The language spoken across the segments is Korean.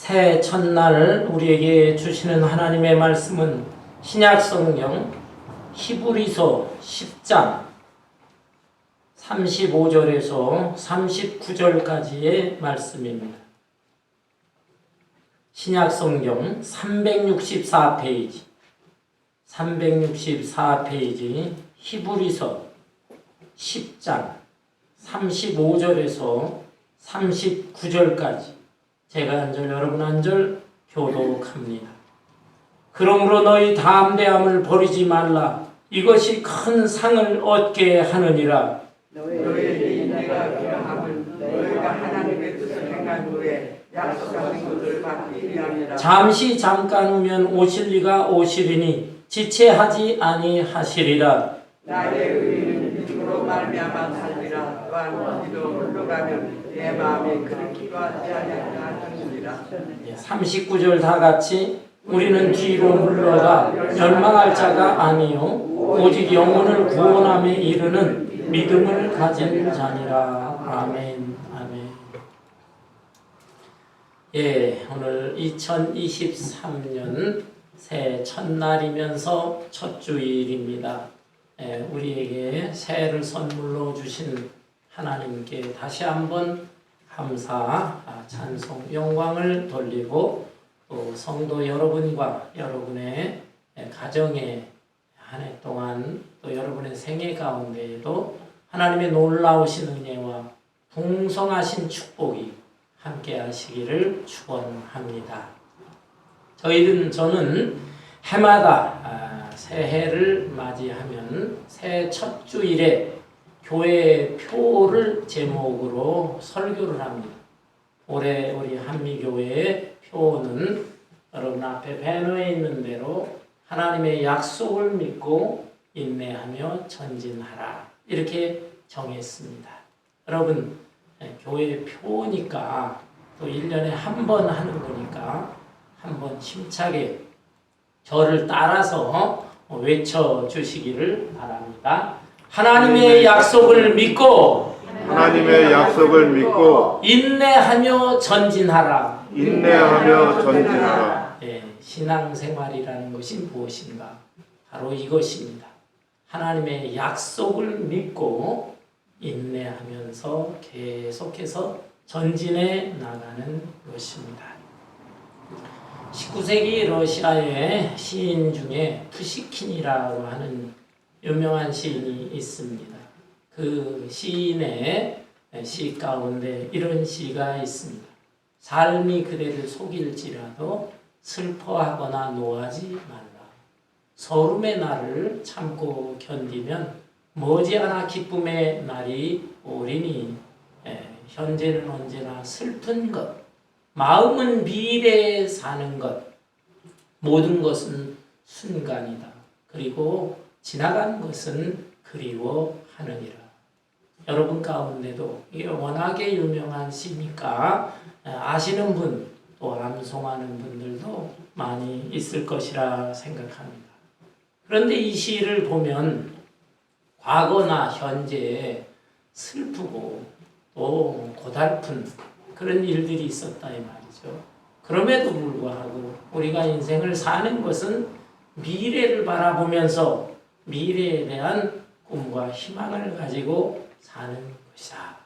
새해 첫날 우리에게 주시는 하나님의 말씀은 신약성경 히브리서 10장 35절에서 39절까지의 말씀입니다. 신약성경 364페이지 히브리서 10장 35절에서 39절까지 제가 한 절 여러분 한 절 교독합니다. 그러므로 너희 담대함을 버리지 말라. 이것이 큰 상을 얻게 하느니라. 너희에게 인내가 필요함은 너희가 하나님의 뜻을 행한 후에 약속하신 것을 받기 위함이라. 잠시 잠깐 후면 오실 리가 오시리니 지체하지 아니하시리라. 나의 의인은 믿음으로 말미암아 살리라. 또한 어디로 물러가면 내 마음이 그를 기도하지 아니하리라 하느니라. 39절 다 같이 우리는 뒤로 물러가 멸망할 자가 아니요 오직 영혼을 구원함에 이르는 믿음을 가진 자니라. 아멘. 아멘. 오늘 2023년 새해 첫날이면서 첫 주일입니다. 우리에게 새해를 선물로 주신 하나님께 다시 한번 감사, 찬송, 영광을 돌리고 또 성도 여러분과 여러분의 가정에 한 해 동안 또 여러분의 생애 가운데에도 하나님의 놀라우신 은혜와 풍성하신 축복이 함께 하시기를 축원합니다. 저는 해마다 새해를 맞이하면 새해 첫 주일에 교회 표를 제목으로 설교를 합니다. 올해 우리 한미교회의 표는 여러분 앞에 배너에 있는 대로 하나님의 약속을 믿고 인내하며 전진하라 이렇게 정했습니다. 여러분 교회 표니까 또 1년에 한 번 하는 거니까 한번 힘차게 저를 따라서 외쳐주시기를 바랍니다. 하나님의 약속을 믿고 인내하며 전진하라. 신앙생활이라는 것이 무엇인가? 바로 이것입니다. 하나님의 약속을 믿고 인내하면서 계속해서 전진해 나가는 것입니다. 19세기 러시아의 시인 중에 푸시킨이라고 하는 유명한 시인이 있습니다. 그 시인의 시 가운데 이런 시가 있습니다. 삶이 그대를 속일지라도 슬퍼하거나 노하지 말라. 서름의 날을 참고 견디면 머지않아 기쁨의 날이 오리니. 현재는 언제나 슬픈 것, 마음은 미래에 사는 것, 모든 것은 순간이다. 그리고 지나간 것은 그리워하느니라. 여러분 가운데도 이게 워낙에 유명한 시니까 아시는 분, 또 암송하는 분들도 많이 있을 것이라 생각합니다. 그런데 이 시를 보면 과거나 현재에 슬프고 또 고달픈 그런 일들이 있었다 이 말이죠. 그럼에도 불구하고 우리가 인생을 사는 것은 미래를 바라보면서 미래에 대한 꿈과 희망을 가지고 사는 것이다.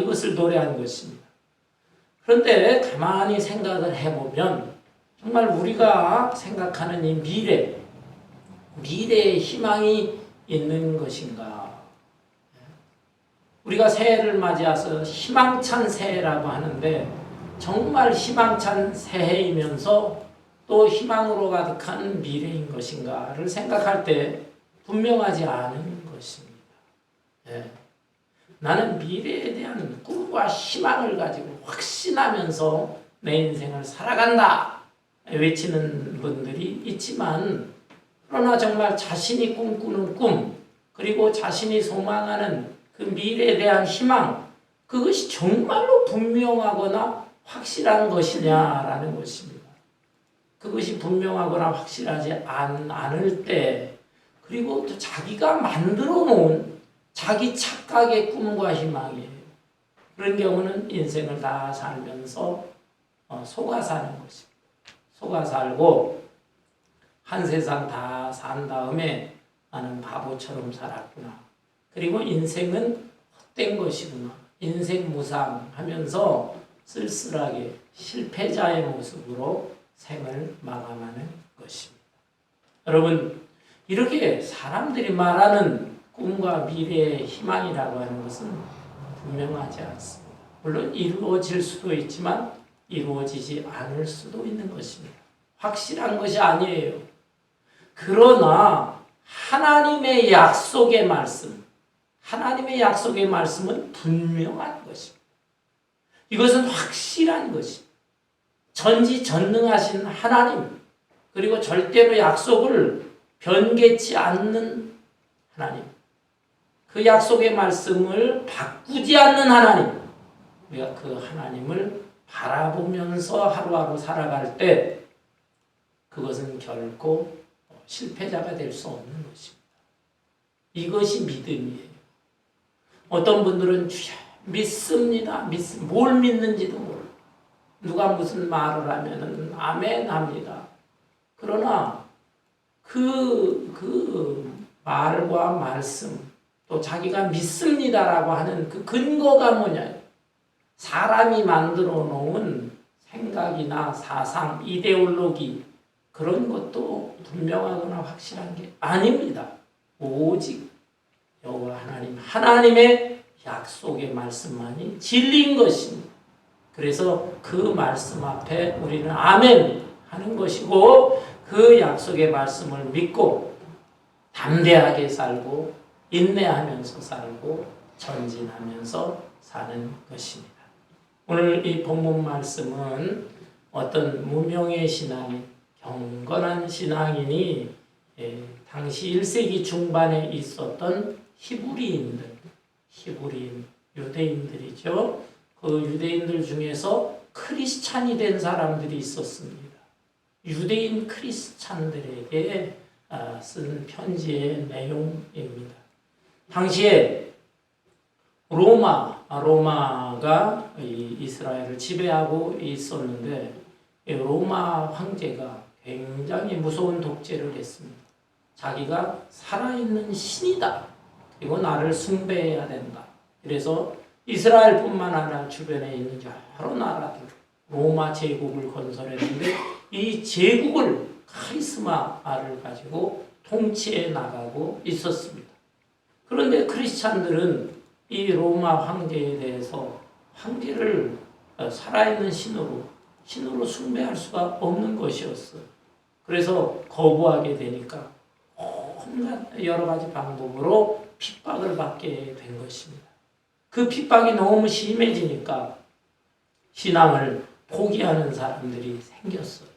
이것을 노래한 것입니다. 그런데 가만히 생각을 해보면 정말 우리가 생각하는 이 미래에 희망이 있는 것인가? 우리가 새해를 맞이해서 희망찬 새해라고 하는데 정말 희망찬 새해이면서 또 희망으로 가득한 미래인 것인가를 생각할 때 분명하지 않은 것입니다. 나는 미래에 대한 꿈과 희망을 가지고 확신하면서 내 인생을 살아간다 외치는 분들이 있지만 그러나 정말 자신이 꿈꾸는 꿈 그리고 자신이 소망하는 그 미래에 대한 희망 그것이 정말로 분명하거나 확실한 것이냐라는 것입니다. 그것이 분명하거나 확실하지 않을 때 그리고 또 자기가 만들어 놓은 자기 착각의 꿈과 희망이에요. 그런 경우는 인생을 다 살면서 속아 사는 것입니다. 속아 살고 한 세상 다 산 다음에 나는 바보처럼 살았구나. 그리고 인생은 헛된 것이구나. 인생 무상하면서 쓸쓸하게 실패자의 모습으로 생을 마감하는 것입니다. 여러분, 이렇게 사람들이 말하는 꿈과 미래의 희망이라고 하는 것은 분명하지 않습니다. 물론 이루어질 수도 있지만 이루어지지 않을 수도 있는 것입니다. 확실한 것이 아니에요. 그러나 하나님의 약속의 말씀, 하나님의 약속의 말씀은 분명한 것입니다. 이것은 확실한 것입니다. 전지전능하신 하나님, 그리고 절대로 약속을 변개치 않는 하나님, 그 약속의 말씀을 바꾸지 않는 하나님, 우리가 그 하나님을 바라보면서 하루하루 살아갈 때 그것은 결코 실패자가 될 수 없는 것입니다. 이것이 믿음이에요. 어떤 분들은 주야 믿습니다. 뭘 믿는지도 모르고 누가 무슨 말을 하면은 아멘 합니다. 그러나 그 말과 말씀 또 자기가 믿습니다라고 하는 그 근거가 뭐냐? 사람이 만들어 놓은 생각이나 사상, 이데올로기 그런 것도 분명하거나 확실한 게 아닙니다. 오직 여호와 하나님의 약속의 말씀만이 진리인 것입니다. 그래서 그 말씀 앞에 우리는 아멘 하는 것이고 그 약속의 말씀을 믿고 담대하게 살고 인내하면서 살고 전진하면서 사는 것입니다. 오늘 이 본문 말씀은 어떤 무명의 신앙인, 경건한 신앙인이 당시 1세기 중반에 있었던 히브리인, 유대인들이죠. 그 유대인들 중에서 크리스찬이 된 사람들이 있었습니다. 유대인 크리스찬들에게 쓴 편지의 내용입니다. 당시에 로마가 이스라엘을 지배하고 있었는데 로마 황제가 굉장히 무서운 독재를 했습니다. 자기가 살아있는 신이다. 그리고 나를 숭배해야 된다. 그래서 이스라엘뿐만 아니라 주변에 있는 여러 나라들 로마 제국을 건설했는데 이 제국을 카리스마를 가지고 통치해 나가고 있었습니다. 그런데 크리스찬들은 이 로마 황제에 대해서 황제를 살아있는 신으로 숭배할 수가 없는 것이었어요. 그래서 거부하게 되니까 온갖 여러 가지 방법으로 핍박을 받게 된 것입니다. 그 핍박이 너무 심해지니까 신앙을 포기하는 사람들이 생겼어요.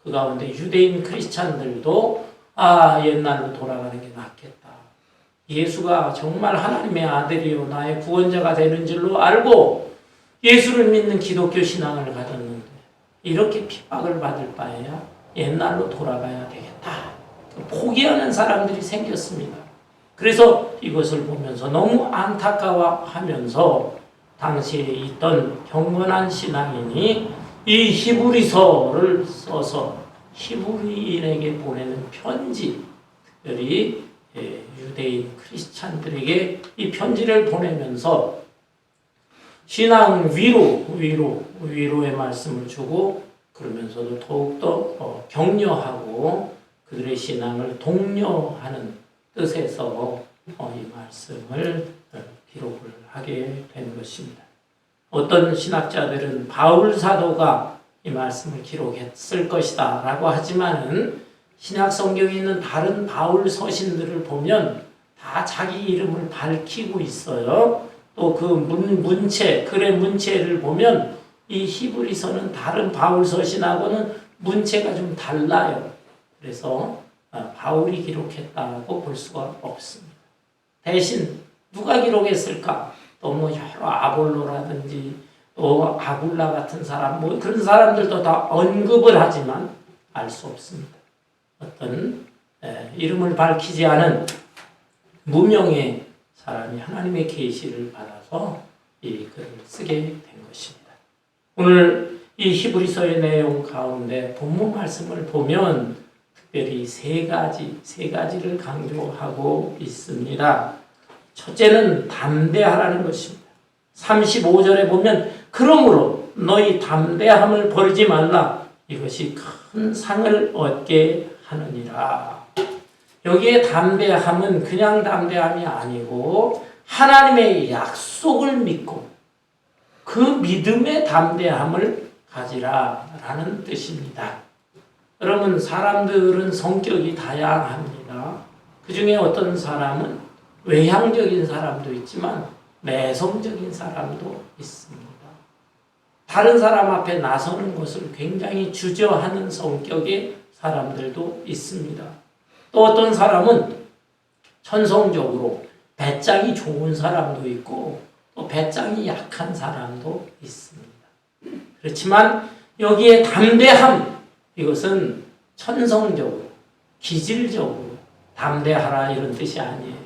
그 가운데 유대인 크리스찬들도 옛날로 돌아가는 게 낫겠다. 예수가 정말 하나님의 아들이요 나의 구원자가 되는 줄로 알고 예수를 믿는 기독교 신앙을 가졌는데 이렇게 핍박을 받을 바에야 옛날로 돌아가야 되겠다. 포기하는 사람들이 생겼습니다. 그래서 이것을 보면서 너무 안타까워하면서 당시에 있던 경건한 신앙인이 이 히브리서를 써서 히브리인에게 보내는 편지, 특별히 유대인 크리스찬들에게 이 편지를 보내면서 신앙 위로의 말씀을 주고 그러면서도 더욱더 격려하고 그들의 신앙을 독려하는 뜻에서 이 말씀을 기록을 하게 된 것입니다. 어떤 신학자들은 바울 사도가 이 말씀을 기록했을 것이다 라고 하지만은 신약 성경에 있는 다른 바울 서신들을 보면 다 자기 이름을 밝히고 있어요. 또 그 문체, 글의 문체를 보면 이 히브리서는 다른 바울 서신하고는 문체가 좀 달라요. 그래서 바울이 기록했다고 볼 수가 없습니다. 대신 누가 기록했을까? 또 뭐 여러 아볼로라든지 또 아굴라 같은 사람, 뭐 그런 사람들도 다 언급을 하지만 알 수 없습니다. 어떤 이름을 밝히지 않은 무명의 사람이 하나님의 계시를 받아서 이 글을 쓰게 된 것입니다. 오늘 이 히브리서의 내용 가운데 본문 말씀을 보면 특별히 세 가지를 강조하고 있습니다. 첫째는 담대하라는 것입니다. 35절에 보면 그러므로 너희 담대함을 버리지 말라. 이것이 큰 상을 얻게 하느니라. 여기에 담대함은 그냥 담대함이 아니고 하나님의 약속을 믿고 그 믿음의 담대함을 가지라라는 뜻입니다. 여러분, 사람들은 성격이 다양합니다. 그 중에 어떤 사람은 외향적인 사람도 있지만 내성적인 사람도 있습니다. 다른 사람 앞에 나서는 것을 굉장히 주저하는 성격의 사람들도 있습니다. 또 어떤 사람은 천성적으로 배짱이 좋은 사람도 있고 또 배짱이 약한 사람도 있습니다. 그렇지만 여기에 담대함, 이것은 천성적으로, 기질적으로 담대하라 이런 뜻이 아니에요.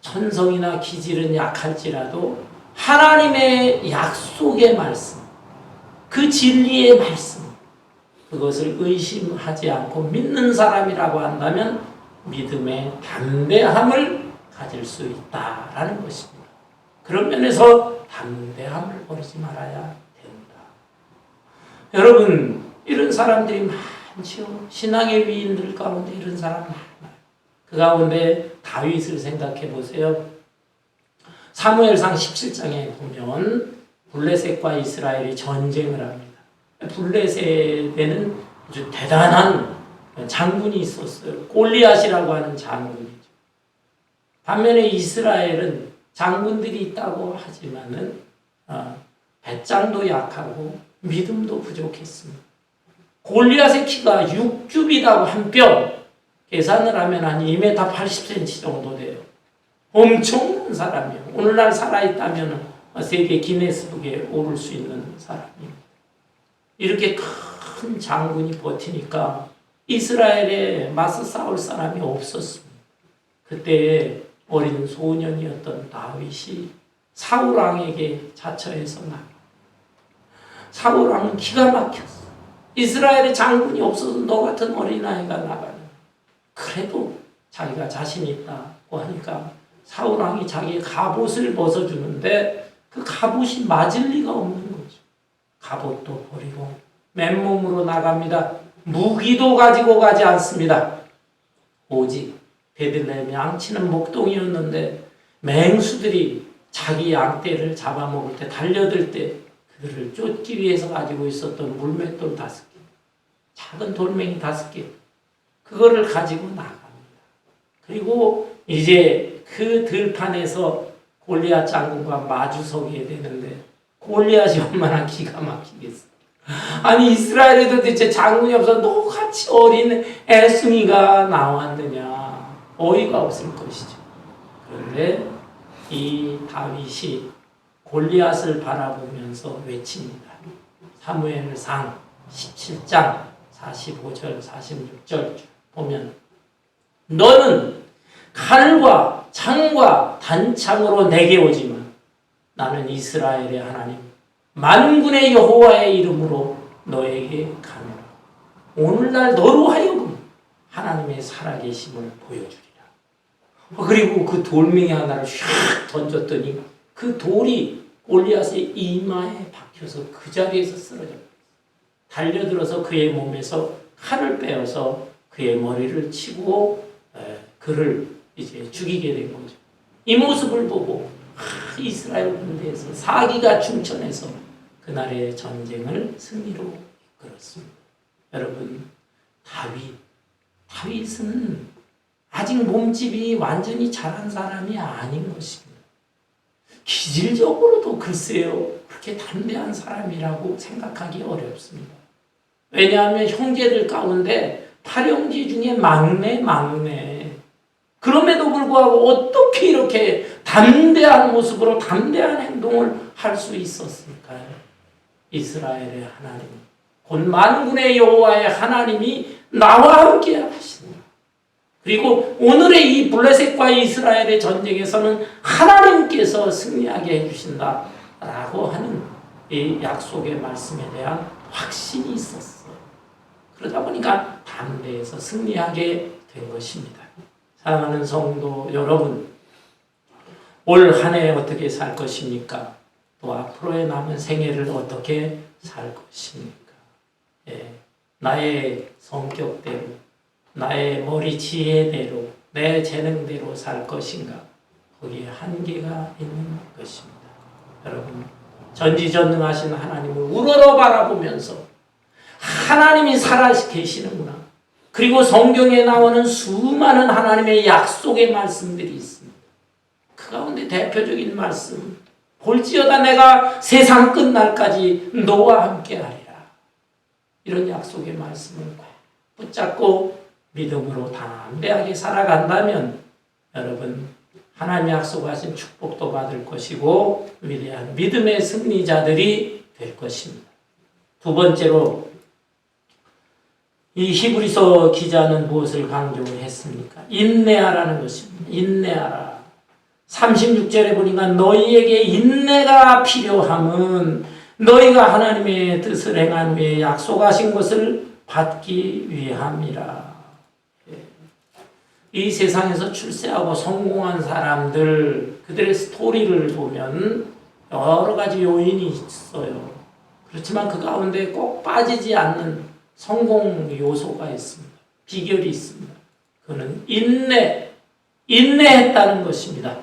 천성이나 기질은 약할지라도 하나님의 약속의 말씀, 그 진리의 말씀, 그것을 의심하지 않고 믿는 사람이라고 한다면 믿음의 담대함을 가질 수 있다라는 것입니다. 그런 면에서 담대함을 버리지 말아야 됩니다. 여러분, 이런 사람들이 많죠. 신앙의 위인들 가운데 이런 사람 많아요. 그 가운데 다윗을 생각해 보세요. 사무엘상 17장에 보면 블레셋과 이스라엘이 전쟁을 합니다. 블레셋에는 아주 대단한 장군이 있었어요. 골리앗이라고 하는 장군이죠. 반면에 이스라엘은 장군들이 있다고 하지만은 배짱도 약하고 믿음도 부족했습니다. 골리앗의 키가 6규빗하고 한 뼘, 계산을 하면 한 2m 80cm 정도 돼요. 엄청난 사람이에요. 오늘날 살아있다면 세계 기네스북에 오를 수 있는 사람입니다. 이렇게 큰 장군이 버티니까 이스라엘에 맞서 싸울 사람이 없었습니다. 그때 어린 소년이었던 다윗이 사울왕에게 자처해서 나갑니다. 사울왕은 기가 막혔어. 이스라엘에 장군이 없어서 너 같은 어린아이가 나가는. 그래도 자기가 자신 있다고 하니까 사울왕이 자기의 갑옷을 벗어주는데 그 갑옷이 맞을 리가 없는 거죠. 갑옷도 버리고 맨몸으로 나갑니다. 무기도 가지고 가지 않습니다. 오직 베들레헴 양치는 목동이었는데 맹수들이 자기 양떼를 잡아먹을 때, 달려들 때 그들을 쫓기 위해서 가지고 있었던 물맷돌 5개, 작은 돌멩이 5개, 그거를 가지고 나갑니다. 그리고 이제 그 들판에서 골리앗 장군과 마주서게 되는데 골리앗이 얼마나 기가 막히겠어. 아니, 이스라엘에도 대체 장군이 없어 너같이 어린 애송이가 나왔느냐. 어이가 없을 것이죠. 그런데 이 다윗이 골리앗을 바라보면서 외칩니다. 사무엘상 17장 45절 46절 보면 너는 칼과 창과 단창으로 내게 오지만 나는 이스라엘의 하나님 만군의 여호와의 이름으로 너에게 가노라. 오늘날 너로 하여금 하나님의 살아계심을 보여주리라. 그리고 그 돌멩이 하나를 샥 던졌더니 그 돌이 골리앗의 이마에 박혀서 그 자리에서 쓰러졌어요. 달려들어서 그의 몸에서 칼을 빼어서 그의 머리를 치고 그를 이제 죽이게 된 거죠. 이 모습을 보고 이스라엘 군대에서 사기가 충천해서 그날의 전쟁을 승리로 이끌었습니다. 여러분, 다윗은 아직 몸집이 완전히 자란 사람이 아닌 것입니다. 기질적으로도 글쎄요, 그렇게 담대한 사람이라고 생각하기 어렵습니다. 왜냐하면 형제들 가운데 8형제 중에 막내. 그럼에도 불구하고 어떻게 이렇게 담대한 모습으로 담대한 행동을 할 수 있었을까요? 이스라엘의 하나님, 곧 만군의 여호와의 하나님이 나와 함께 하신다. 그리고 오늘의 이 블레셋과 이스라엘의 전쟁에서는 하나님께서 승리하게 해주신다라고 하는 이 약속의 말씀에 대한 확신이 있었어. 그러다 보니까 담대해서 승리하게 된 것입니다. 사랑하는 성도 여러분, 올 한 해 어떻게 살 것입니까? 또 앞으로의 남은 생애를 어떻게 살 것입니까? 나의 성격대로, 나의 머리 지혜대로, 내 재능대로 살 것인가? 거기에 한계가 있는 것입니다. 여러분, 전지전능하신 하나님을 우러러 바라보면서 하나님이 살아계시는구나. 그리고 성경에 나오는 수많은 하나님의 약속의 말씀들이 있습니다. 그 가운데 대표적인 말씀, 볼지어다 내가 세상 끝날까지 너와 함께하리라. 이런 약속의 말씀을 붙잡고 믿음으로 담대하게 살아간다면 여러분, 하나님이 약속하신 축복도 받을 것이고 위대한 믿음의 승리자들이 될 것입니다. 두 번째로 이 히브리서 기자는 무엇을 강조했습니까? 인내하라는 것입니다. 인내하라. 36절에 보니까 너희에게 인내가 필요함은 너희가 하나님의 뜻을 행한 후에 약속하신 것을 받기 위함이라. 이 세상에서 출세하고 성공한 사람들, 그들의 스토리를 보면 여러 가지 요인이 있어요. 그렇지만 그 가운데 꼭 빠지지 않는 성공 요소가 있습니다. 비결이 있습니다. 그는 인내했다는 것입니다.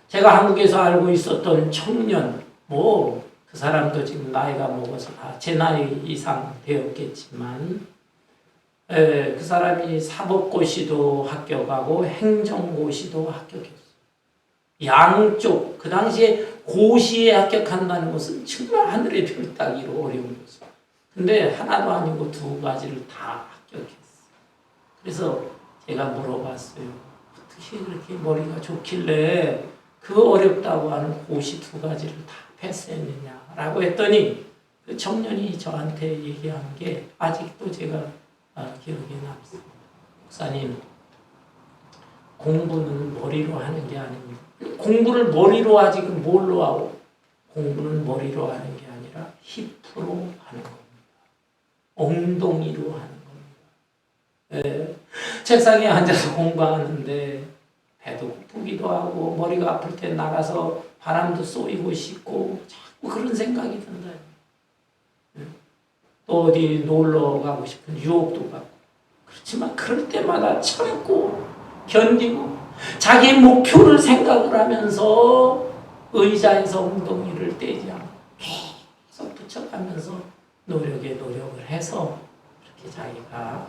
제가 한국에서 알고 있었던 청년, 그 사람도 지금 나이가 먹어서 제 나이 이상 되었겠지만, 그 사람이 사법고시도 합격하고 행정고시도 합격했어요. 양쪽, 그 당시에 고시에 합격한다는 것은 정말 하늘의 별 따기로 어려운 것이에요. 근데 하나도 아니고 두 가지를 다 합격했어요. 그래서 제가 물어봤어요. 어떻게 그렇게 머리가 좋길래 그 어렵다고 하는 고시 두 가지를 다 패스했느냐라고 했더니 그 청년이 저한테 얘기한 게 아직도 제가 기억에 남습니다. 목사님, 공부는 머리로 하는 게 아닙니다. 공부를 머리로 하지 그 뭘로 하고? 공부는 머리로 하는 게 아니라 힙으로 하는 겁니다. 엉덩이로 하는 겁니다. 책상에 앉아서 공부하는데 배도 고프기도 하고 머리가 아플 때 나가서 바람도 쏘이고 싶고 자꾸 그런 생각이 든다. 또 어디 놀러 가고 싶은 유혹도 받고, 그렇지만 그럴 때마다 참고 견디고 자기 목표를 생각을 하면서 의자에서 엉덩이를 떼지 않고 계속 붙여가면서 노력을 해서 그렇게 자기가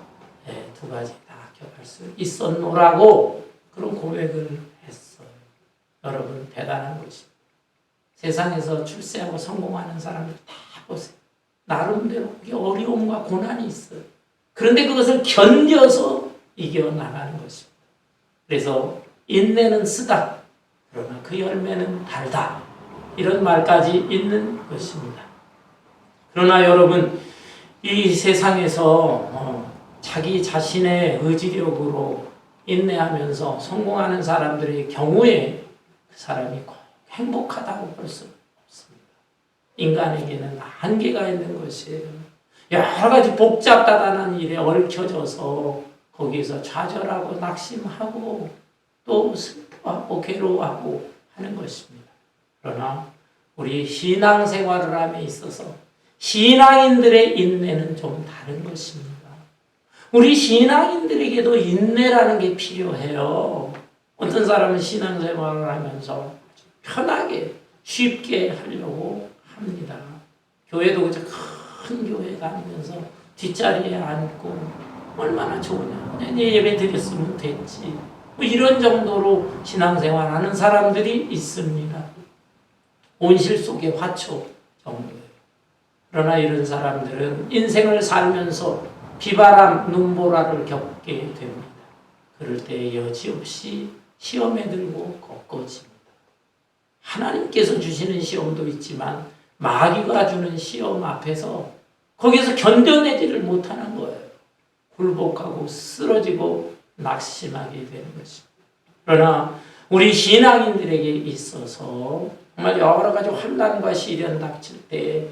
두 가지 다 합격할 수 있었노라고 그런 고백을 했어요. 여러분, 대단한 것입니다. 세상에서 출세하고 성공하는 사람들 다 보세요. 나름대로 어려움과 고난이 있어요. 그런데 그것을 견뎌서 이겨나가는 것입니다. 그래서 인내는 쓰다, 그러나 그 열매는 달다, 이런 말까지 있는 것입니다. 그러나 여러분, 이 세상에서 자기 자신의 의지력으로 인내하면서 성공하는 사람들의 경우에 그 사람이 꼭 행복하다고 볼 수 없습니다. 인간에게는 한계가 있는 것이에요. 여러 가지 복잡다단한 일에 얽혀져서 거기에서 좌절하고 낙심하고 또 슬퍼하고 괴로워하고 하는 것입니다. 그러나 우리 신앙생활을 함에 있어서 신앙인들의 인내는 좀 다른 것입니다. 우리 신앙인들에게도 인내라는 게 필요해요. 어떤 사람은 신앙생활을 하면서 편하게 쉽게 하려고 합니다. 교회도 그저 큰 교회 다니면서 뒷자리에 앉고 얼마나 좋으냐, 내 예배 드렸으면 됐지, 이런 정도로 신앙생활 하는 사람들이 있습니다. 온실 속의 화초 정도예요. 그러나 이런 사람들은 인생을 살면서 비바람, 눈보라를 겪게 됩니다. 그럴 때 여지없이 시험에 들고 꺾어집니다. 하나님께서 주시는 시험도 있지만 마귀가 주는 시험 앞에서 거기서 견뎌내지를 못하는 거예요. 굴복하고 쓰러지고 낙심하게 되는 것입니다. 그러나 우리 신앙인들에게 있어서 정말 여러 가지 환난과 시련 닥칠 때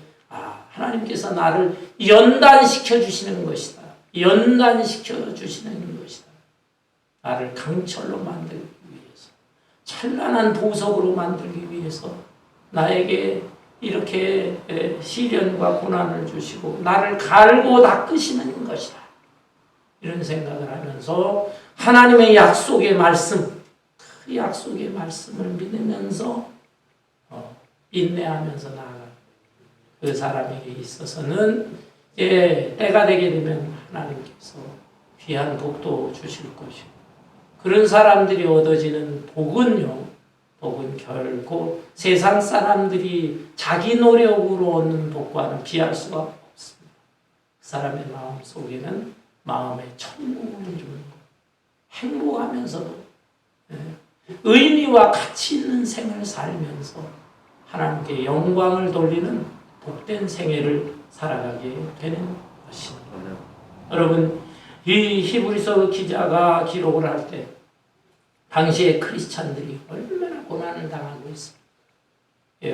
하나님께서 나를 연단시켜 주시는 것이다. 연단시켜 주시는 것이다. 나를 강철로 만들기 위해서, 찬란한 보석으로 만들기 위해서 나에게 이렇게 시련과 고난을 주시고 나를 갈고 닦으시는 것이다. 이런 생각을 하면서 하나님의 약속의 말씀, 그 약속의 말씀을 믿으면서 인내하면서 나아가. 그 사람에게 있어서는 때가 되게 되면 하나님께서 귀한 복도 주실 것이고, 그런 사람들이 얻어지는 복은요, 복은 결코 세상 사람들이 자기 노력으로 얻는 복과는 비할 수가 없습니다. 그 사람의 마음 속에는 마음의 천국을 주는 것, 행복하면서도 의미와 가치 있는 생을 살면서 하나님께 영광을 돌리는 복된 생애를 살아가게 되는 것입니다. 여러분, 이 히브리서 기자가 기록을 할 때 당시의 크리스찬들이 얼마나 고난을 당하고 있습니다.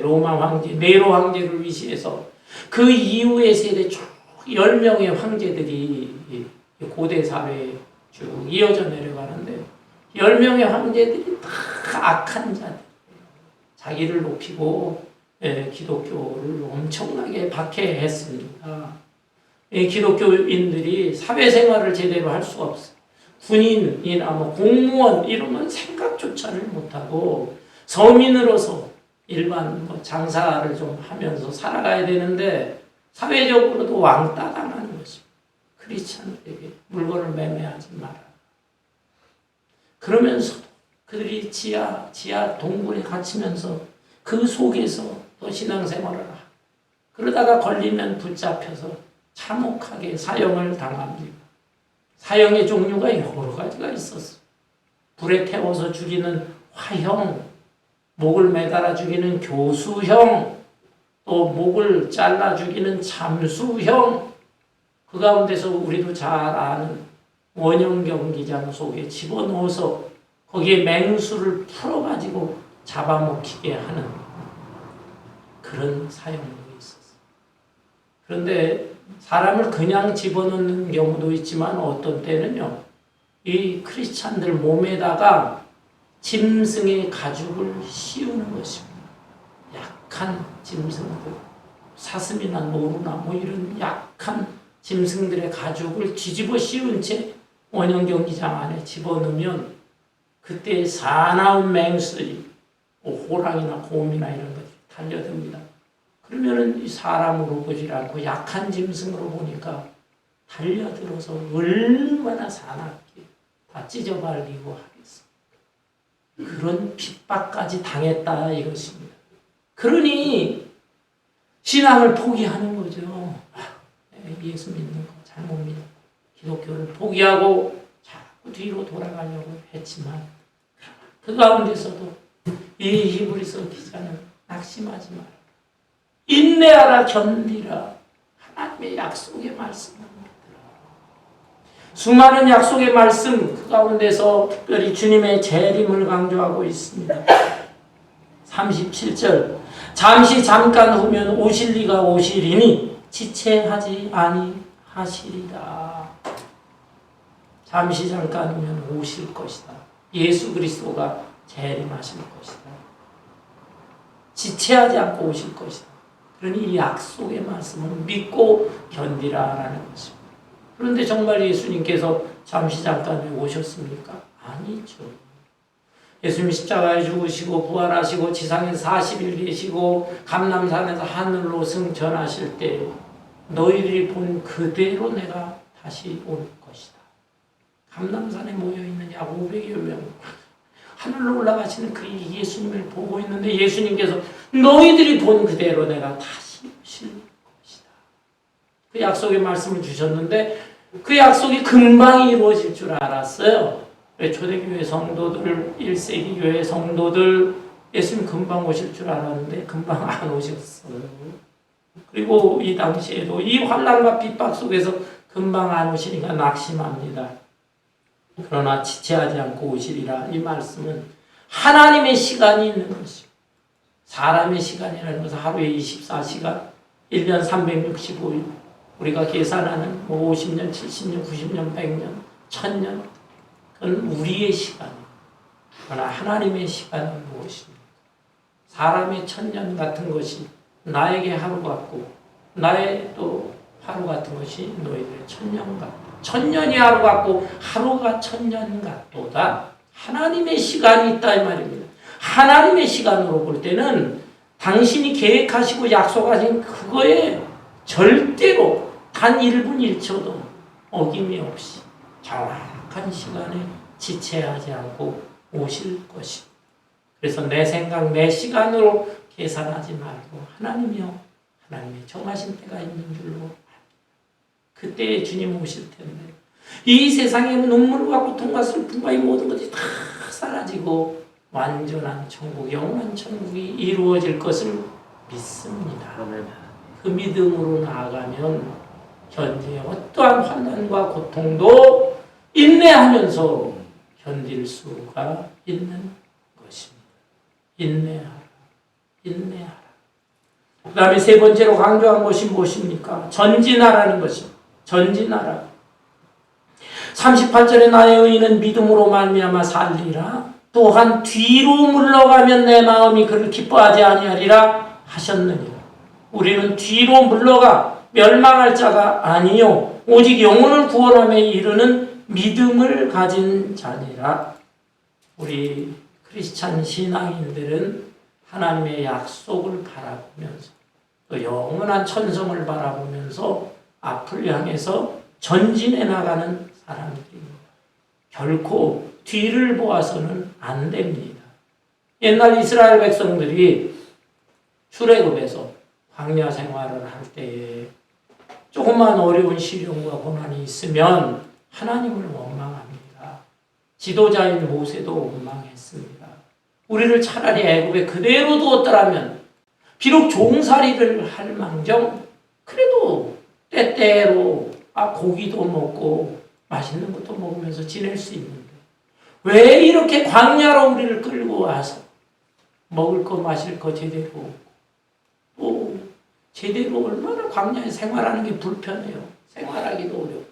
로마 황제, 네로 황제를 위시해서 그 이후의 세대 쭉 10명의 황제들이 고대 사회에 쭉 이어져 내려가는데 10명의 황제들이 다 악한 자들, 자기를 높이고 기독교를 엄청나게 박해했습니다. 기독교인들이 사회생활을 제대로 할 수가 없어요. 군인이나 공무원 이런 건 생각조차를 못하고 서민으로서 일반 장사를 좀 하면서 살아가야 되는데 사회적으로도 왕따 당하는 것입니다. 크리스찬들에게 물건을 매매하지 마라. 그러면서도 그들이 지하 동굴에 갇히면서 그 속에서 또 신앙생활을 하고 그러다가 걸리면 붙잡혀서 참혹하게 사형을 당합니다. 사형의 종류가 여러 가지가 있었어요. 불에 태워서 죽이는 화형, 목을 매달아 죽이는 교수형, 또 목을 잘라 죽이는 잠수형, 그 가운데서 우리도 잘 아는 원형 경기장 속에 집어넣어서 거기에 맹수를 풀어가지고 잡아먹히게 하는 그런 사형도 있었어요. 그런데 사람을 그냥 집어넣는 경우도 있지만 어떤 때는요, 이 크리스찬들 몸에다가 짐승의 가죽을 씌우는 것입니다. 약한 짐승들, 사슴이나 노루나 이런 약한 짐승들의 가죽을 뒤집어 씌운 채 원형 경기장 안에 집어넣으면 그때 사나운 맹수들이 호랑이나 곰이나 이런 것들이 달려듭니다. 그러면은 이 사람으로 보질 않고 약한 짐승으로 보니까 달려들어서 얼마나 사납게 다 찢어발리고 하겠습니까? 그런 핍박까지 당했다 이것입니다. 그러니 신앙을 포기하는 거죠. 예수 믿는 거 잘못 믿고 기독교를 포기하고 자꾸 뒤로 돌아가려고 했지만 그 가운데서도 이 히브리서 기자는 낙심하지 마라. 인내하라, 견디라. 하나님의 약속의 말씀을 믿으라. 수많은 약속의 말씀 그 가운데서 특별히 주님의 재림을 강조하고 있습니다. 37절 잠시 잠깐 후면 오실 리가 오시리니 지체하지 아니하시리라. 잠시 잠깐 후면 오실 것이다. 예수 그리스도가 재림하실 것이다. 지체하지 않고 오실 것이다. 그러니 이 약속의 말씀을 믿고 견디라라는 것입니다. 그런데 정말 예수님께서 잠시 잠깐 후에 오셨습니까? 아니죠. 예수님이 십자가에 죽으시고 부활하시고 지상에서 40일 계시고 감람산에서 하늘로 승천하실 때 너희들이 본 그대로 내가 다시 올 것이다. 감람산에 모여있는 약 500여 명 하늘로 올라가시는 그 예수님을 보고 있는데 예수님께서 너희들이 본 그대로 내가 다시 오실 것이다. 그 약속의 말씀을 주셨는데 그 약속이 금방 이루어질 줄 알았어요. 왜 초대교회 성도들, 1세기 교회 성도들 예수님 금방 오실 줄 알았는데 금방 안 오셨어요. 그리고 이 당시에도 이 환난과 핍박 속에서 금방 안 오시니까 낙심합니다. 그러나 지체하지 않고 오시리라. 이 말씀은 하나님의 시간이 있는 것입니다. 사람의 시간이라는 것은 하루에 24시간, 1년 365일, 우리가 계산하는 50년, 70년, 90년, 100년, 1000년, 그건 우리의 시간이에요. 그러나 하나님의 시간은 무엇입니까? 사람의 1000년 같은 것이 나에게 하루 같고, 나의 또 하루 같은 것이 너희들의 1000년 같고, 1000년이 하루 같고 하루가 1000년 같도다. 하나님의 시간이 있다 이 말입니다. 하나님의 시간으로 볼 때는 당신이 계획하시고 약속하신 그거에 절대로 단 1분 1초도 어김이 없이 정확한 시간에 지체하지 않고 오실 것입니다. 그래서 내 생각, 내 시간으로 계산하지 말고 하나님이요, 하나님이 정하신 때가 있는 줄로 그때에 주님 오실 텐데 이 세상에 눈물과 고통과 슬픔과 이 모든 것이 다 사라지고 완전한 천국, 영원한 천국이 이루어질 것을 믿습니다. 그 믿음으로 나아가면 현재 어떠한 환난과 고통도 인내하면서 견딜 수가 있는 것입니다. 인내하라. 인내하라. 그 다음에 세 번째로 강조한 것이 무엇입니까? 전진하라는 것입니다. 전진하라. 38절에 나의 의인은 믿음으로 말미암아 살리라. 또한 뒤로 물러가면 내 마음이 그를 기뻐하지 아니하리라 하셨느니라. 우리는 뒤로 물러가 멸망할 자가 아니요 오직 영혼을 구원함에 이르는 믿음을 가진 자니라. 우리 크리스찬 신앙인들은 하나님의 약속을 바라보면서 또 영원한 천성을 바라보면서 앞을 향해서 전진해 나가는 사람들입니다. 결코 뒤를 보아서는 안 됩니다. 옛날 이스라엘 백성들이 출애굽에서 광야 생활을 할 때에 조금만 어려운 시련과 고난이 있으면 하나님을 원망합니다. 지도자인 모세도 원망했습니다. 우리를 차라리 애굽에 그대로 두었더라면 비록 종살이를 할 망정 그래도 때때로 고기도 먹고 맛있는 것도 먹으면서 지낼 수 있는데 왜 이렇게 광야로 우리를 끌고 와서 먹을 거 마실 거 제대로 또 제대로 얼마나 광야에 생활하는 게 불편해요. 생활하기도 어렵고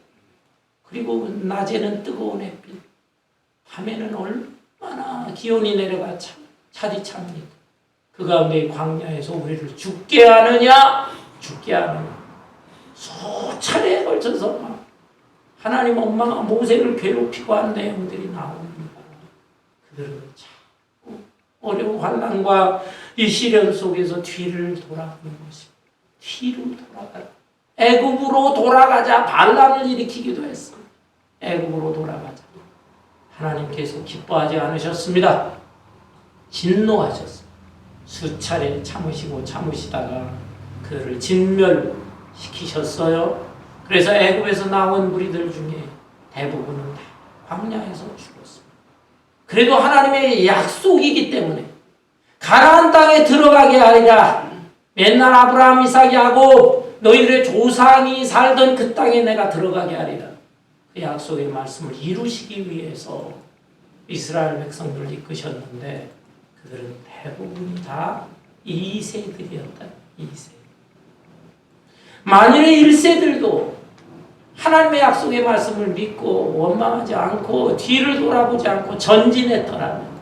그리고 낮에는 뜨거운 햇빛 밤에는 얼마나 기온이 내려가 차디찹니다. 그 가운데 광야에서 우리를 죽게 하느냐 죽게 하느냐 수차례에 걸쳐서 하나님 엄마가 모세를 괴롭히고 한 내용들이 나옵니다. 그들은 자꾸 어려운 환난과 이 시련 속에서 뒤를 돌아보는 것입니다. 뒤로 돌아가라. 애굽으로 돌아가자 반란을 일으키기도 했습니다. 애굽으로 돌아가자. 하나님께서 기뻐하지 않으셨습니다. 진노하셨습니다. 수차례 참으시다가 그들을 진멸시키셨어요. 그래서 애굽에서 나온 무리들 중에 대부분은 광야에서 죽었습니다. 그래도 하나님의 약속이기 때문에 가나안 땅에 들어가게 하리라. 맨날 아브라함, 이삭, 야곱 너희들의 조상이 살던 그 땅에 내가 들어가게 하리라. 그 약속의 말씀을 이루시기 위해서 이스라엘 백성들을 이끄셨는데 그들은 대부분이 다 2세들이었다. 2세. 만일의 1세들도 하나님의 약속의 말씀을 믿고 원망하지 않고 뒤를 돌아보지 않고 전진했더라면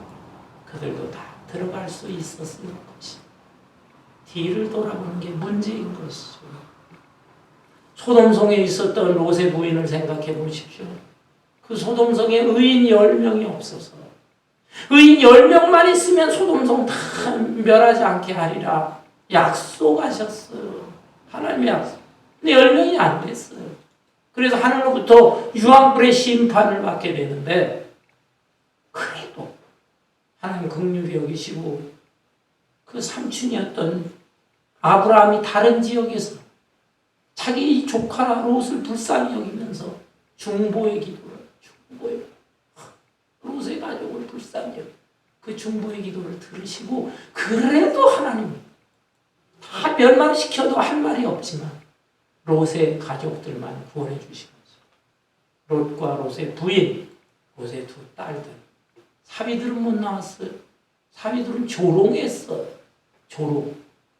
그들도 다 들어갈 수 있었을 것입니다. 뒤를 돌아보는 게 문제인 것이죠. 소돔성에 있었던 롯의 부인을 생각해 보십시오. 그 소돔성에 의인 10명이 없어서 의인 10명만 있으면 소돔성 다 멸하지 않게 하리라 약속하셨어요. 하나님의 약속. 근데 10명이 안 됐어요. 그래서 하늘로부터 유황불의 심판을 받게 되는데 그래도 하나님 긍휼히 여기시고 그 삼촌이었던 아브라함이 다른 지역에서 자기 조카 롯을 불쌍히 여기면서 중보의 롯의 가족을 불쌍히 여기 그 중보의 기도를 들으시고 그래도 하나님 다 멸망시켜도 할 말이 없지만 롯의 가족들만 구원해 주시면서 롯과 롯의 부인, 롯의 두 딸들 사위들은 못 나왔어요. 사위들은 조롱했어요. 조롱.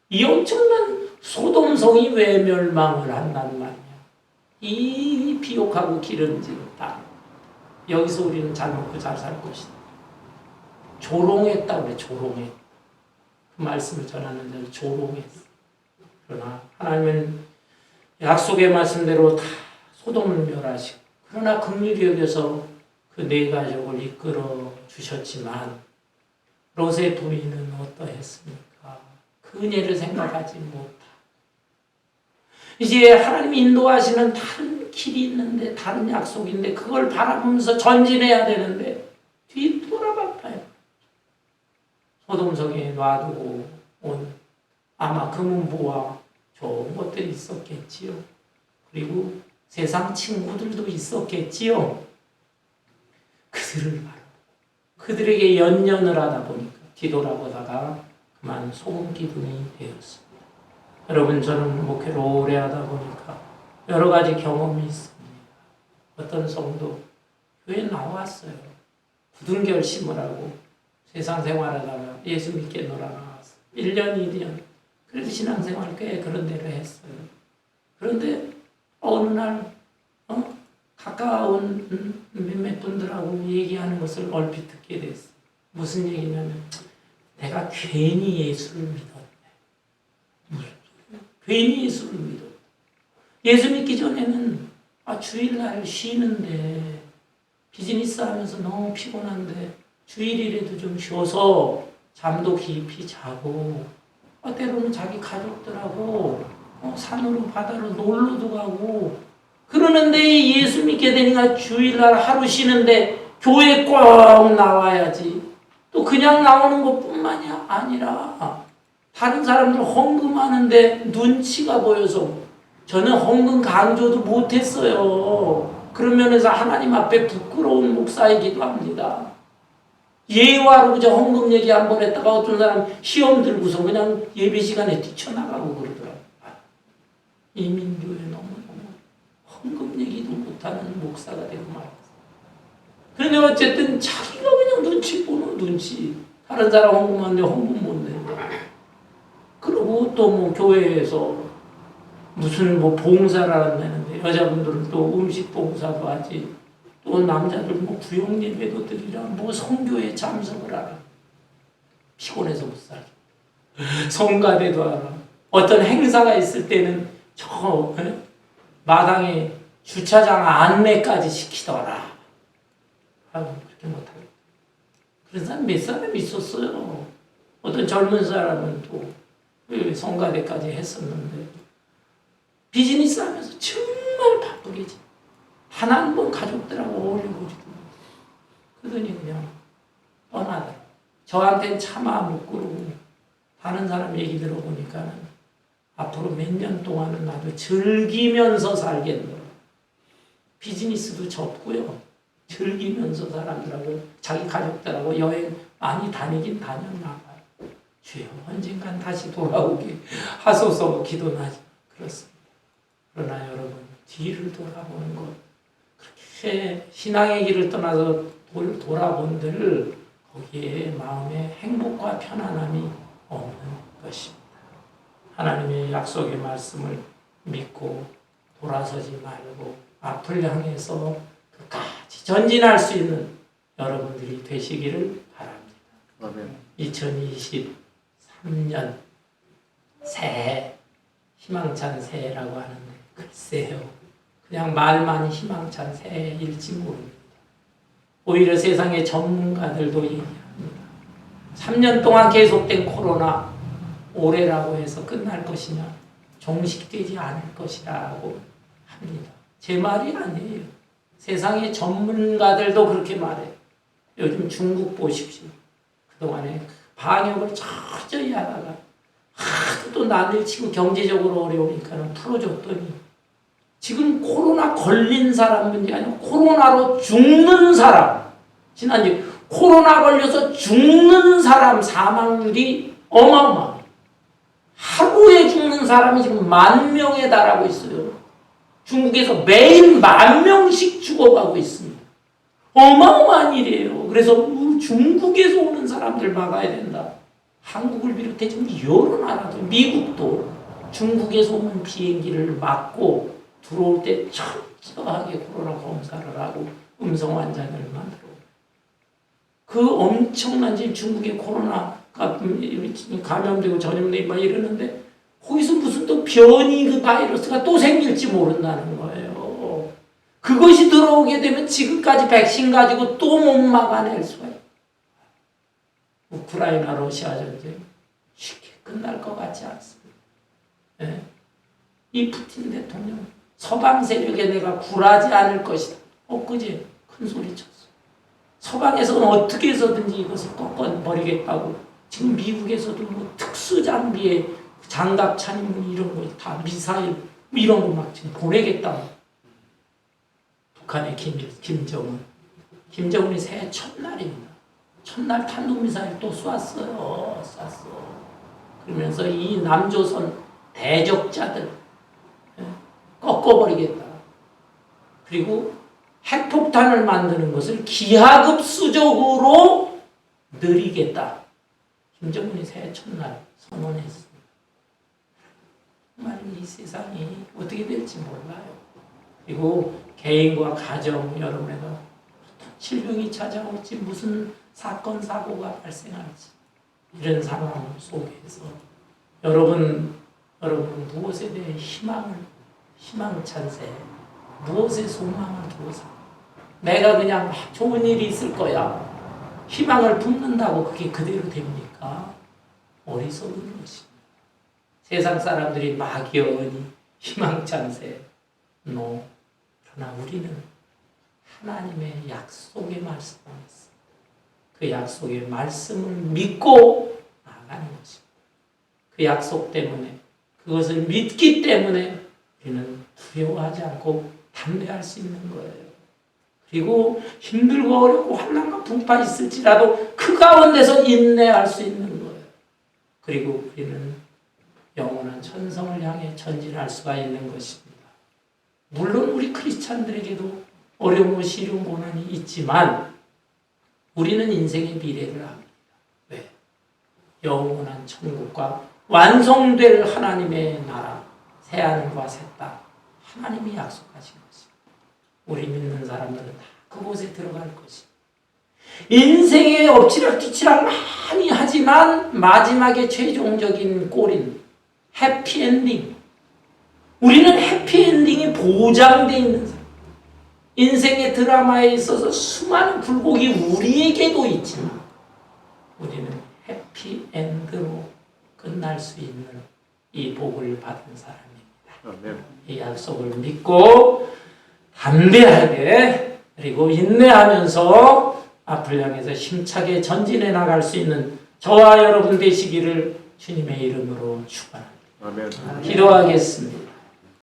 이 엄청난 소돔성이 왜 멸망을 한단 말이야. 이 비옥하고 기름진 땅. 여기서 우리는 잘 먹고 잘 살 것이다. 조롱했다 그래. 조롱해. 그 말씀을 전하는 자를 조롱했어. 그러나 하나님은 약속의 말씀대로 다 소돔을 멸하시고, 그러나 긍휼히 여겨서 그 네 가족을 이끌어 주셨지만 롯의 부인은 어떠했습니까? 그 은혜를 생각하지 못하고 이제 하나님이 인도하시는 다른 길이 있는데, 다른 약속인데 그걸 바라보면서 전진해야 되는데 뒤돌아봤다요. 소돔성에 놔두고 온 아마 금은보화 좋은 것들이 있었겠지요. 그리고 세상 친구들도 있었겠지요. 그들을 바라보고 그들에게 연연을 하다 보니까 뒤돌아보다가 그만 소금 기둥이 되었습니다. 여러분, 저는 목회를 오래 하다 보니까 여러 가지 경험이 있습니다. 어떤 성도 교회에 나왔어요. 굳은 결심을 하고 세상 생활하다가 예수 믿게 놀아나왔어요. 1년, 2년. 그래도 신앙생활 꽤 그런 대로 했어요. 그런데 어느 날 가까운 몇몇 분들하고 얘기하는 것을 얼핏 듣게 됐어요. 무슨 얘기냐면, 내가 괜히 예수를 믿었네. 무슨 소리야? 괜히 예수를 믿었네. 예수 믿기 전에는 주일날 쉬는데, 비즈니스 하면서 너무 피곤한데 주일이라도 좀 쉬어서 잠도 깊이 자고, 때로는 자기 가족들하고 산으로 바다로 놀러도 가고 그러는데, 예수 믿게 되니까 주일날 하루 쉬는데 교회 꼭 나와야지. 또 그냥 나오는 것뿐만이 아니라 다른 사람들 헌금하는데 눈치가 보여서 저는 헌금 강조도 못했어요. 그런 면에서 하나님 앞에 부끄러운 목사이기도 합니다. 예화로 그저 헌금 얘기 한 번 했다가 어떤 사람 시험 들고서 그냥 예배 시간에 뛰쳐나가고 그러더라고요. 이민교회 너무너무 헌금 얘기도 못하는 목사가 되고 말았어요. 그런데 어쨌든 자기가 그냥 눈치 보는 눈치. 다른 사람 헌금하는데 헌금 못 낸다. 그리고 또 교회에서 무슨 봉사를 한다는데, 여자분들은 또 음식 봉사도 하지, 또 남자들 구역 예배도 드리라, 성교에 참석을 하라. 피곤해서 못 살아. 성가대도 하라. 어떤 행사가 있을 때는 마당에 주차장 안내까지 시키더라. 그렇게 못하겠다. 그런 사람 몇 사람 있었어요. 어떤 젊은 사람은 또 성가대까지 했었는데, 비즈니스 하면서 정말 바쁘겠지. 단 한 번 가족들하고 어울려 보지도 못해. 그러더니 그냥 떠나더라. 저한테는 차마 못 그러고, 다른 사람 얘기 들어보니까는 앞으로 몇 년 동안은 나도 즐기면서 살겠노라. 비즈니스도 접고요. 즐기면서 사람들하고 자기 가족들하고 여행 많이 다니긴 다녔나 봐요. 주여, 언젠간 다시 돌아오게 하소서 기도나지. 그렇습니다. 그러나 여러분, 뒤를 돌아보는 것, 그렇게 신앙의 길을 떠나서 돌아본들 거기에 마음에 행복과 편안함이 없는 것입니다. 하나님의 약속의 말씀을 믿고 돌아서지 말고 앞을 향해서 끝까지 전진할 수 있는 여러분들이 되시기를 바랍니다. 아멘. 2023년 새해, 희망찬 새해라고 하는데 글쎄요, 그냥 말만 희망찬 새해일지 모릅니다. 오히려 세상의 전문가들도 얘기합니다. 3년 동안 계속된 코로나, 올해라고 해서 끝날 것이냐, 종식되지 않을 것이라고 합니다. 제 말이 아니에요. 세상의 전문가들도 그렇게 말해요. 요즘 중국 보십시오. 그동안에 방역을 철저히 하다가 또 난리를 치고 경제적으로 어려우니까 풀어줬더니 지금 코로나 걸린 사람 문제 아니고 코로나로 죽는 사람, 지난주 코로나 걸려서 죽는 사람 사망률이 어마어마해요. 하루에 죽는 사람이 지금 10,000명에 달하고 있어요. 중국에서 매일 10,000명씩 죽어가고 있습니다. 어마어마한 일이에요. 그래서 중국에서 오는 사람들 막아야 된다. 한국을 비롯해 지금 여러 나라도, 미국도 중국에서 오는 비행기를 막고 들어올 때 철저하게 코로나 검사를 하고 음성 환자를 만들어. 그 엄청난 지금 중국의 코로나가 감염되고 전염되고 막 이러는데 거기서 무슨 또 변이 그 바이러스가 또 생길지 모른다는 거예요. 그것이 들어오게 되면 지금까지 백신 가지고 또 못 막아낼 수가 있어요. 우크라이나 러시아 전쟁 쉽게 끝날 것 같지 않습니다. 네. 이 푸틴 대통령 서방 세력에 내가 굴하지 않을 것이다. 엊그제 큰 소리 쳤어. 서방에서는 어떻게 해서든지 이것을 꺾어버리겠다고 지금 미국에서도 뭐 특수장비에 장갑 찬 이런 거 다 미사일 이런 거 막 지금 보내겠다고. 북한의 김정은이 새해 첫날입니다. 첫날 탄도미사일 또 쐈어요. 그러면서 이 남조선 대적자들 꺾어버리겠다. 그리고 핵폭탄을 만드는 것을 기하급수적으로 늘리겠다. 김정은이 새해 첫날 선언했습니다. 정말 이 세상이 어떻게 될지 몰라요. 그리고 개인과 가정, 여러분에게 질병이 찾아올지 무슨 사건, 사고가 발생할지 이런 상황 속에서 여러분 무엇에 대해 희망찬세, 무엇에 소망을 두어서 내가 그냥 좋은 일이 있을 거야 희망을 품는다고 그게 그대로 됩니까? 어리석은 것입니다. 세상 사람들이 막연히 희망찬세 그러나 우리는 하나님의 약속의 말씀을 믿습니다. 그 약속의 말씀을 믿고 나아가는 것입니다. 그 약속 때문에 그것을 믿기 때문에 우리는 두려워하지 않고 담대할 수 있는 거예요. 그리고 힘들고 어렵고 환난과 풍파 있을지라도 그 가운데서 인내할 수 있는 거예요. 그리고 우리는 영원한 천성을 향해 전진할 수가 있는 것입니다. 물론 우리 크리스찬들에게도 어려움과 시련 고난이 있지만 우리는 인생의 미래를 압니다. 왜? 영원한 천국과 완성될 하나님의 나라, 새하늘과 새 땅, 하나님이 약속하신 것입니다. 우리 믿는 사람들은 다 그곳에 들어갈 것입니다. 인생의 엎치락뒤치락 많이 하지만 마지막에 최종적인 골인 해피엔딩. 우리는 해피엔딩이 보장되어 있는 사람. 인생의 드라마에 있어서 수많은 굴곡이 우리에게도 있지만 우리는 해피엔드로 끝날 수 있는 이 복을 받은 사람입니다. 이 약속을 믿고 담대하게 그리고 인내하면서 앞을 향해서 힘차게 전진해 나갈 수 있는 저와 여러분 되시기를 주님의 이름으로 축원합니다. 기도하겠습니다.